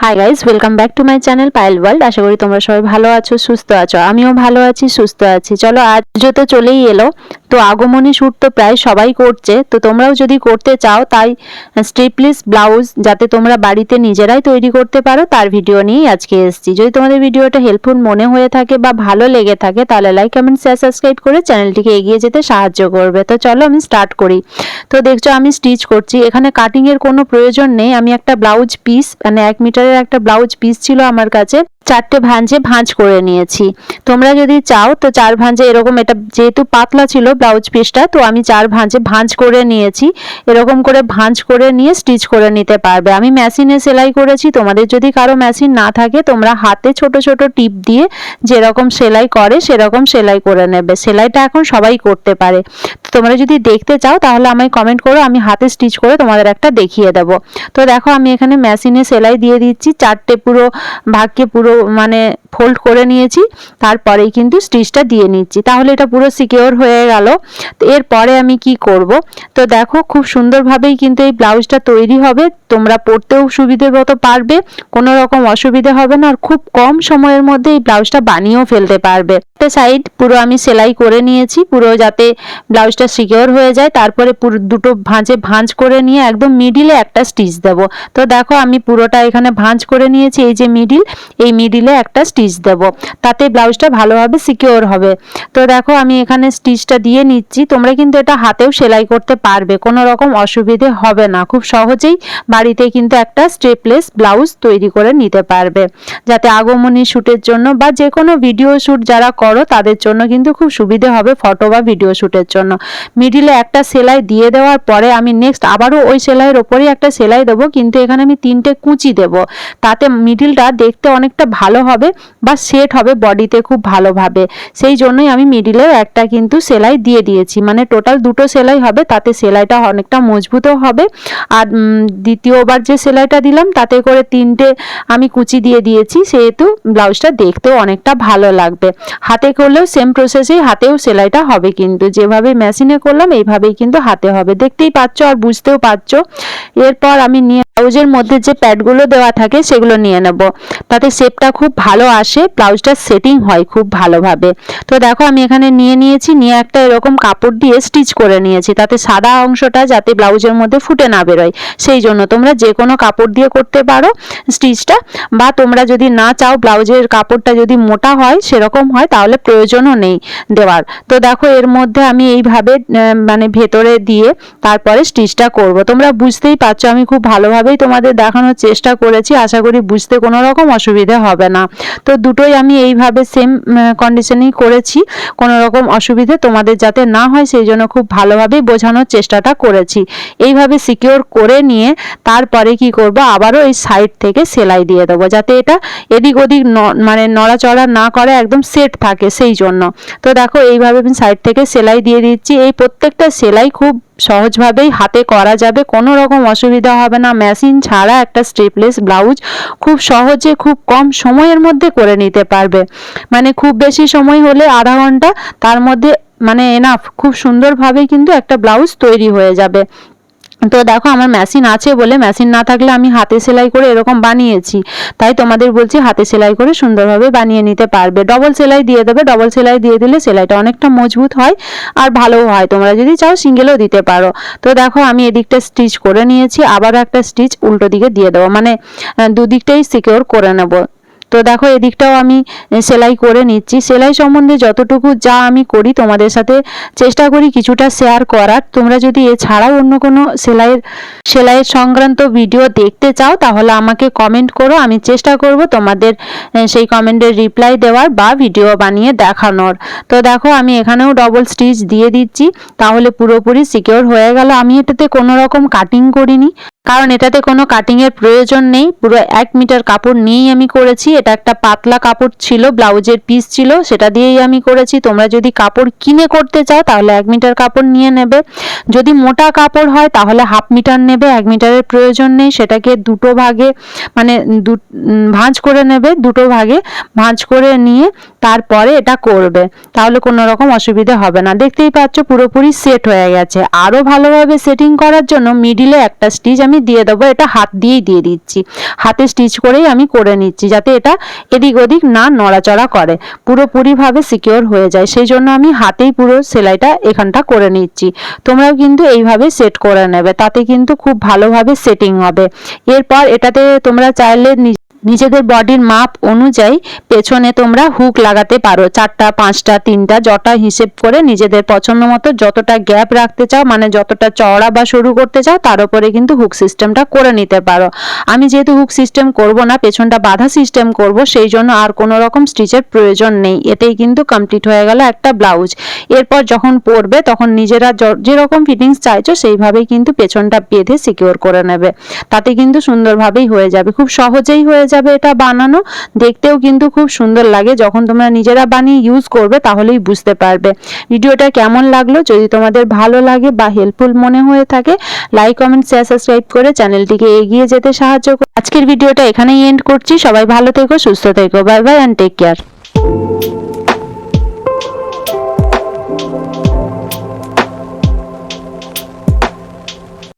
High guys, welcome back to my channel Payel world. আশা করি তোমরা সবাই ভালো আছো, সুস্থ আছো। আমিও ভালো আছি, সুস্থ আছি। চলো, আজ তো চলেই এলো, তো আগমনী শ্যুট তো প্রায় সবাই করছে, তো তোমরাও যদি করতে চাও তাই স্ট্রিপলেস ব্লাউজ যাতে তোমরা বাড়িতে নিজেরাই তৈরি করতে পারো তার ভিডিও নিয়েই আজকে এসেছি। যদি তোমাদের ভিডিওটা হেল্পফুল মনে হয়ে থাকে বা ভালো লেগে থাকে তাহলে লাইক, কমেন্ট, শেয়ার, সাবস্ক্রাইব করে চ্যানেলটিকে এগিয়ে যেতে সাহায্য করবে। তো চলো আমি স্টার্ট করি। তো দেখছো আমি স্টিচ করছি, এখানে কাটিং এর কোনো প্রয়োজন নেই। আমি একটা ব্লাউজ পিস, মানে 1 মিটারের একটা ব্লাউজ পিস ছিল আমার কাছে, 4টে ভাঁজে ভাঁজ করে নিয়েছি। তোমরা যদি চাও তো 4 ভাঁজে এরকম, এটা যেহেতু পাতলা ছিল ব্লাউজ পিসটা, তো আমি 4 ভাঁজে ভাঁজ করে নিয়েছি। এরকম করে ভাঁজ করে নিয়ে স্টিচ করে নিতে পারবে। আমি মেশিনে সেলাই করেছি, তোমাদের যদি কারো মেশিন না থাকে তোমরা হাতে ছোট ছোট টিপ দিয়ে যেরকম সেলাই করে সেরকম সেলাই করে নেবে। সেলাইটা এখন সবাই করতে পারে। তোমরা যদি দেখতে চাও তাহলে আমায় কমেন্ট করো, আমি হাতে স্টিচ করে তোমাদের একটা দেখিয়ে দেবো। তো দেখো আমি এখানে মেশিনে সেলাই দিয়ে দিচ্ছি, 4টে পুরো ভাগকে পুরো মানে ফোল্ড করে নিয়েছি, তারপরেই কিন্তু স্টিচটা দিয়ে নিচ্ছি, তাহলে এটা পুরো সিকিওর হয়ে গেল। তো এরপরে আমি কি করব, তো দেখো খুব সুন্দরভাবেই কিন্তু এই ব্লাউজটা তৈরি হবে। তোমরা পরতেও সুবিধে মতো পারবে, কোনো রকম অসুবিধা হবে না, আর খুব কম সময়ের মধ্যে এই ব্লাউজটা বানিয়েও ফেলতে পারবে। একটা সাইড পুরো আমি সেলাই করে নিয়েছি, পুরো যাতে ব্লাউজটা সিকিওর হয়ে যায়। তারপরে পুরো দুটো ভাঁজে ভাঁজ করে নিয়ে একদম মিডিলে একটা স্টিচ দেব। তো দেখো আমি পুরোটা এখানে ভাঁজ করে নিয়েছি, এই যে মিডিল, এই মিডিলে একটা স্টিচ দেব, তাতে ব্লাউজটা ভালোভাবে সিকিওর হবে। তো দেখো আমি এখানে স্টিচটা দিয়ে নিচ্ছি। তোমরা কিন্তু এটা হাতেও সেলাই করতে পারবে, কোনো রকম অসুবিধে হবে না। খুব সহজেই বাড়িতে কিন্তু একটা স্ট্রিপলেস ব্লাউজ তৈরি করে নিতে পারবে, যাতে আগমনী শ্যুটের জন্য বা যে কোনো ভিডিও শ্যুট যারা করো তাদের জন্য কিন্তু খুব সুবিধে হবে, ফটো বা ভিডিও শ্যুটের জন্য। মিডিলে একটা সেলাই দিয়ে দেওয়ার পরে আমি নেক্সট আবারও ওই সেলাইয়ের ওপরেই একটা সেলাই দেবো, কিন্তু এখানে আমি 3টে কুঁচি দেব, তাতে মিডিলটা দেখতে অনেকটা ভালো হবে বা সেট হবে বডিতে খুব ভালোভাবে। সেই জন্যই আমি মিডিলেও একটা কিন্তু সেলাই দিয়ে দিয়েছি, মানে টোটাল 2টো সেলাই হবে, তাতে সেলাইটা অনেকটা মজবুতও হবে। আর দ্বিতীয়বার যে সেলাইটা দিলাম তাতে করে 3টে আমি কুচি দিয়ে দিয়েছি, সেহেতু ব্লাউজটা দেখতেও অনেকটা ভালো লাগবে। হাতে করলেও সেম প্রসেসেই হাতেও সেলাইটা হবে, কিন্তু যেভাবে মেশিনে করলাম এইভাবেই কিন্তু হাতে হবে, দেখতেই পাচ্ছ আর বুঝতেও পারছো। এরপর আমি নিয়ে ব্লাউজের মধ্যে যে প্যাডগুলো দেওয়া থাকে সেগুলো নিয়ে নেব, তাতে শেপটা খুব ভালো আসে, ব্লাউজটা সেটিং হয় খুব ভালোভাবে। তো দেখো আমি এখানে নিয়ে নিয়েছি, নিয়ে একটা এরকম কাপড় দিয়ে স্টিচ করে নিয়েছি, তাতে সাদা অংশটা যাতে ব্লাউজের মধ্যে ফুটে না বেরোয় সেই জন্য। তোমরা যে কোনো কাপড় দিয়ে করতে পারো স্টিচটা, বা তোমরা যদি না চাও ব্লাউজের কাপড়টা যদি মোটা হয় সেরকম হয় তাহলে প্রয়োজনও নেই দেওয়ার। তো দেখো এর মধ্যে আমি এইভাবে মানে ভেতরে দিয়ে তারপরে স্টিচটা করব। তোমরা বুঝতেই পারছো আমি খুব ভালোভাবেই তোমাদের দেখানোর চেষ্টা করেছি, আশা করি বুঝতে কোনো রকম অসুবিধা হবে না। তো দুটোই আমি এইভাবে সেম কন্ডিশনেই করেছি, কোনো রকম অসুবিধে তোমাদের যাতে না হয় সেই জন্য খুব ভালোভাবেই বোঝানোর চেষ্টাটা করেছি। এইভাবে সিকিওর করে নিয়ে তারপরে কি করব, আবারও এই সাইড থেকে সেলাই দিয়ে দেবো, যাতে এটা এদিক ওদিক মানে নড়াচড়া না করে, একদম সেট থাকে সেই জন্য। তো দেখো এইভাবে আমি সাইড থেকে সেলাই দিয়ে দিচ্ছি। এই প্রত্যেকটা সেলাই খুব সহজভাবেই হাতে করা যাবে, কোনো রকম অসুবিধা হবে না। মেশিন ছাড়া একটা স্ট্রিপলেস ব্লাউজ খুব সহজে খুব কম সময়ের মধ্যে করে নিতে পারবে, মানে খুব বেশি সময় হলে আধা ঘন্টা, তার মধ্যে মানে এনাফ, খুব সুন্দরভাবেই কিন্তু একটা ব্লাউজ তৈরি হয়ে যাবে। তো দেখো আমার মেশিন আছে বলে, মেশিন না থাকলে আমি হাতে সেলাই করে এরকম বানিয়েছি, তাই তোমাদের বলছি হাতে সেলাই করে সুন্দরভাবে বানিয়ে নিতে পারবে। ডবল সেলাই দিয়ে দেবে, ডবল সেলাই দিয়ে দিলে সেলাইটা অনেকটা মজবুত হয় আর ভালোও হয়। তোমরা যদি চাও সিঙ্গেলও দিতে পারো। তো দেখো আমি এদিকটা স্টিচ করে নিয়েছি, আবার একটা স্টিচ উল্টো দিকে দিয়ে দেবো, মানে দুদিকটাই সিকিওর করে নেব। তো দেখো এদিকটাও আমি সেলাই করে নিচ্ছি। সেলাই সম্বন্ধে যতটুকু যা আমি করি তোমাদের সাথে চেষ্টা করি কিছুটা শেয়ার করার। তোমরা যদি এছাড়াও অন্য কোনো সেলাইয়ের সংক্রান্ত ভিডিও দেখতে চাও তাহলে আমাকে কমেন্ট করো, আমি চেষ্টা করব তোমাদের সেই কমেন্টের রিপ্লাই দেওয়ার বা ভিডিও বানিয়ে দেখানোর। তো দেখো আমি এখানেও ডবল স্টিচ দিয়ে দিচ্ছি, তাহলে পুরোপুরি সিকিওর হয়ে গেল। আমি এটাতে কোনো রকম কাটিং করিনি, কারণ এটাতে কোনো কাটিংয়ের প্রয়োজন নেই। পুরো 1 মিটার কাপড় নিয়েই আমি করেছি, এটা একটা পাতলা কাপড় ছিল, ব্লাউজের পিস ছিল, সেটা দিয়েই আমি করেছি। তোমরা যদি কাপড় কিনে করতে চাও তাহলে 1 মিটার কাপড় নিয়ে নেবে, যদি মোটা কাপড় হয় তাহলে 1/2 মিটার নেবে, 1 মিটারের প্রয়োজন নেই। সেটাকে দুটো ভাগে মানে ভাঁজ করে নেবে, দুটো ভাগে ভাঁজ করে নিয়ে তারপরে এটা করবে, তাহলে কোনো রকম অসুবিধা হবে না। দেখতেই পাচ্ছ পুরোপুরি সেট হয়ে গেছে। আরও ভালোভাবে সেটিং করার জন্য মিডিলে একটা স্টিচ আমি দিয়ে দেবো, এটা হাত দিয়েই দিয়ে দিচ্ছি, হাতে স্টিচ করেই আমি করে নিচ্ছি যাতে এটা এদিক ওদিক না নড়াচড়া করে, পুরোপুরিভাবে সিকিওর হয়ে যায়। সেই জন্য আমি হাতেই পুরো সেলাইটা এখানটা করে নিচ্ছি। তোমরাও কিন্তু এইভাবে সেট করে নেবে, তাতে কিন্তু খুব ভালোভাবে সেটিং হবে। এরপর এটাতে তোমরা চাইলে নিজেদের বডির মাপ অনুযায়ী পেছনে তোমরা হুক লাগাতে পারো, 4টা 5টা 3টা যটা হিসেব করে নিজেদের পছন্দ মতো যতটা গ্যাপ রাখতে চাও, মানে যতটা চওড়া বা সরু করতে চাও তার উপরে কিন্তু হুক সিস্টেমটা করে নিতে পারো। আমি যেহেতু হুক সিস্টেম করব না, পেছনটা বাঁধা সিস্টেম করব, সেই জন্য আর কোনো রকম স্টিচের প্রয়োজন নেই। এতেই কিন্তু কমপ্লিট হয়ে গেল একটা ব্লাউজ। এরপর যখন পরবে তখন নিজেরা যেরকম ফিটিংস চাইছো সেইভাবেই কিন্তু পেছনটা বেঁধে সিকিওর করে নেবে, তাতে কিন্তু সুন্দরভাবেই হয়ে যাবে, খুব সহজেই হয়ে যাবে এটা বানানো। দেখতেও কিন্তু খুব সুন্দর লাগে, যখন তোমরা নিজেরা বানিয়ে ইউজ করবে তাহলেই বুঝতে পারবে। ভিডিওটা কেমন লাগলো, যদি তোমাদের ভালো লাগে বা হেল্পফুল মনে হয়ে থাকে, লাইক কমেন্ট শেয়ার সাবস্ক্রাইব করে চ্যানেলটিকে এগিয়ে যেতে সাহায্য করো। আজকের ভিডিওটা এখানেই এন্ড করছি। সবাই ভালো থেকো, সুস্থ থেকো, bye bye and take care.